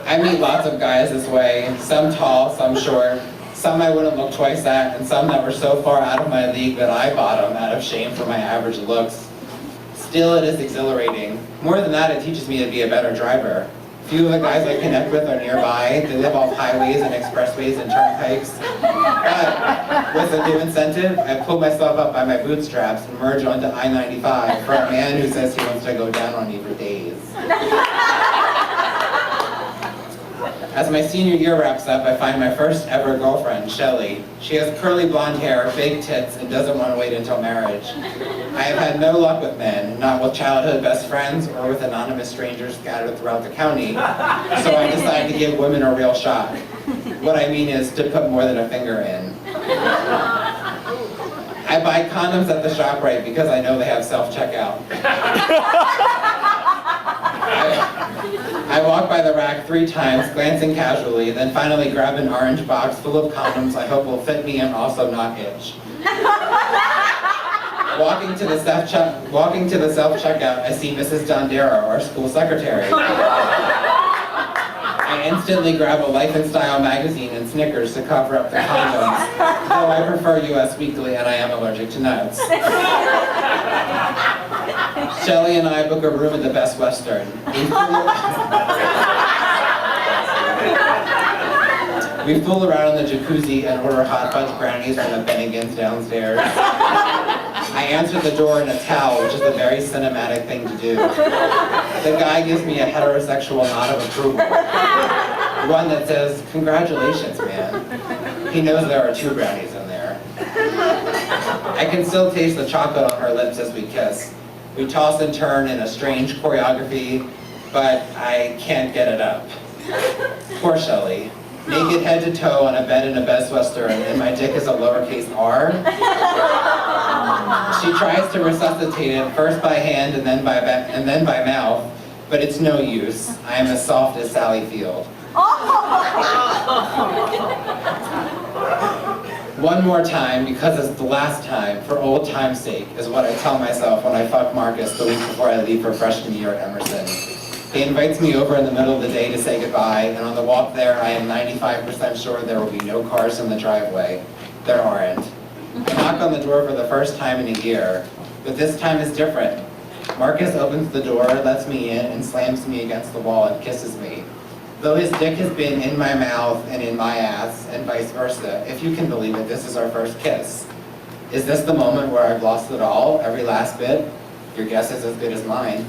I meet lots of guys this way, some tall, some short, some I wouldn't look twice at, and some that were so far out of my league that I bottom out of shame for my average looks. Still, it is exhilarating. More than that, it teaches me to be a better driver. Few of the guys I connect with are nearby. They live off highways and expressways and turnpikes. But with a new incentive, I pull myself up by my bootstraps and merge onto I-95 for a man who says he wants to go down on me for days. As my senior year wraps up, I find my first ever girlfriend, Shelly. She has curly blonde hair, big tits, and doesn't want to wait until marriage. I have had no luck with men, not with childhood best friends or with anonymous strangers scattered throughout the county, so I decided to give women a real shot. What I mean is to put more than a finger in. I buy condoms at the ShopRite because I know they have self-checkout. I walk by the rack 3 times, glancing casually, then finally grab an orange box full of condoms I hope will fit me and also not itch. Walking to the self-checkout, I see Mrs. Dondero, our school secretary. I instantly grab a Life and Style magazine and Snickers to cover up the condoms, though I prefer US Weekly and I am allergic to nuts. Shelly and I book a room at the Best Western. We fool around in the jacuzzi and order hot fudge brownies from the Bennigan's downstairs. I answer the door in a towel, which is a very cinematic thing to do. The guy gives me a heterosexual nod of approval. One that says, "Congratulations, man." He knows there are 2 brownies in there. I can still taste the chocolate on her lips as we kiss. We toss and turn in a strange choreography, but I can't get it up. Poor Shelly. Naked head to toe on a bed in a Best Western, and my dick is a lowercase r. She tries to resuscitate it, first by hand and then by mouth, but it's no use. I am as soft as Sally Field. One more time, because it's the last time, for old time's sake, is what I tell myself when I fuck Marcus the week before I leave for freshman year at Emerson. He invites me over in the middle of the day to say goodbye, and on the walk there, I am 95% sure there will be no cars in the driveway. There aren't. I knock on the door for the first time in a year, but this time is different. Marcus opens the door, lets me in, and slams me against the wall and kisses me. Though his dick has been in my mouth and in my ass, and vice versa, if you can believe it, this is our first kiss. Is this the moment where I've lost it all, every last bit? Your guess is as good as mine.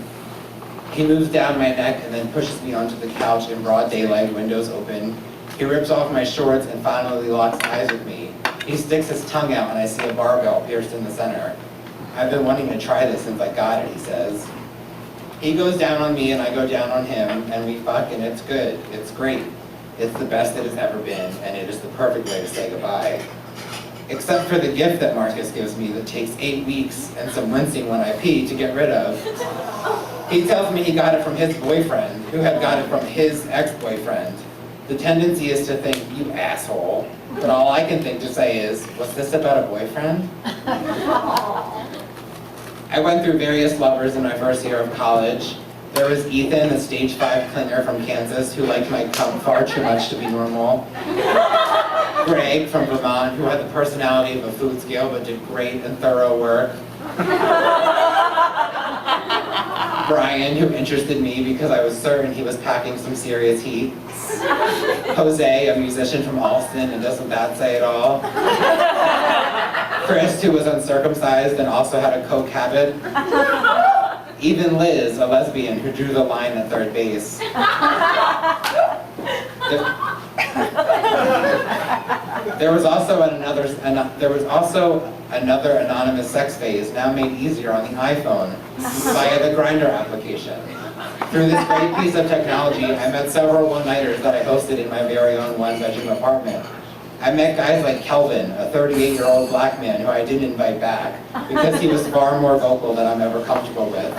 He moves down my neck and then pushes me onto the couch in broad daylight, windows open. He rips off my shorts and finally locks eyes with me. He sticks his tongue out and I see a barbell pierced in the center. I've been wanting to try this since I got it, he says. He goes down on me and I go down on him, and we fuck and it's good, it's great. It's the best it has ever been, and it is the perfect way to say goodbye. Except for the gift that Marcus gives me that takes 8 weeks and some wincing when I pee to get rid of. He tells me he got it from his boyfriend, who had got it from his ex-boyfriend. The tendency is to think, you asshole. But all I can think to say is, was this about a boyfriend? I went through various lovers in my first year of college. There was Ethan, a stage 5 cleaner from Kansas, who liked my cum far too much to be normal. Greg from Vermont, who had the personality of a food scale but did great and thorough work. Brian, who interested me because I was certain he was packing some serious heat. Jose, a musician from Alston, and doesn't that say it all? Chris, who was uncircumcised and also had a coke habit. Even Liz, a lesbian, who drew the line at third base. There was also another anonymous sex phase, now made easier on the iPhone, via the Grindr application. Through this great piece of technology, I met several one-nighters that I hosted in my very own one-bedroom apartment. I met guys like Kelvin, a 38-year-old black man who I didn't invite back, because he was far more vocal than I'm ever comfortable with.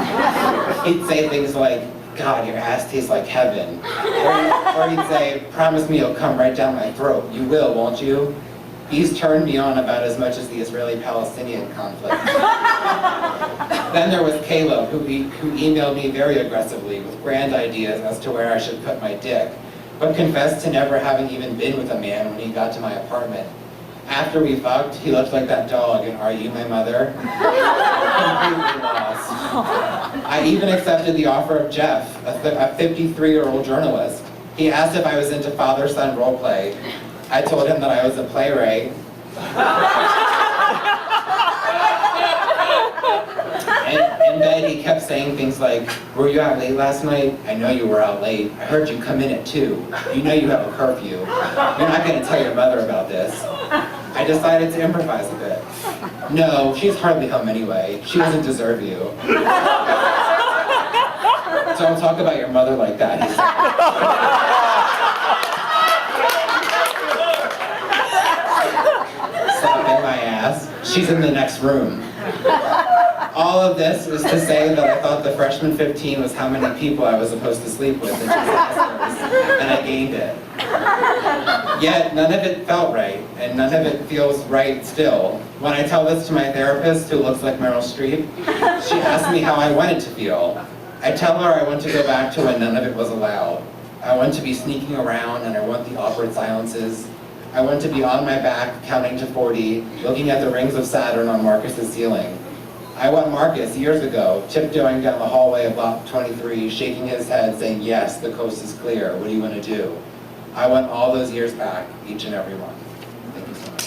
He'd say things like, "God, your ass tastes like heaven." Or he'd say, "Promise me you'll come right down my throat. You will, won't you?" He's turned me on about as much as the Israeli-Palestinian conflict. Then there was Caleb, who emailed me very aggressively with grand ideas as to where I should put my dick, but confessed to never having even been with a man when he got to my apartment. After we fucked, he looked like that dog in Are You My Mother? Completely lost. I even accepted the offer of Jeff, a 53-year-old journalist. He asked if I was into father-son roleplay. I told him that I was a playwright. In bed, he kept saying things like, "Were you out late last night? I know you were out late. I heard you come in at 2. You know you have a curfew. You're not going to tell your mother about this." I decided to improvise a bit. "No, she's hardly home anyway. She doesn't deserve you." "Don't talk about your mother like that," he said. Slapping my ass. "She's in the next room." All of this is to say that I thought the freshman 15 was how many people I was supposed to sleep with in 2 semesters, and I gained it. Yet, none of it felt right, and none of it feels right still. When I tell this to my therapist, who looks like Meryl Streep, she asks me how I want it to feel. I tell her I want to go back to when none of it was allowed. I want to be sneaking around, and I want the awkward silences. I want to be on my back, counting to 40, looking at the rings of Saturn on Marcus's ceiling. I want Marcus, years ago, tiptoeing down the hallway of Block 23, shaking his head, saying, "Yes, the coast is clear. What do you want to do?" I want all those years back, each and every one. Thank you so much.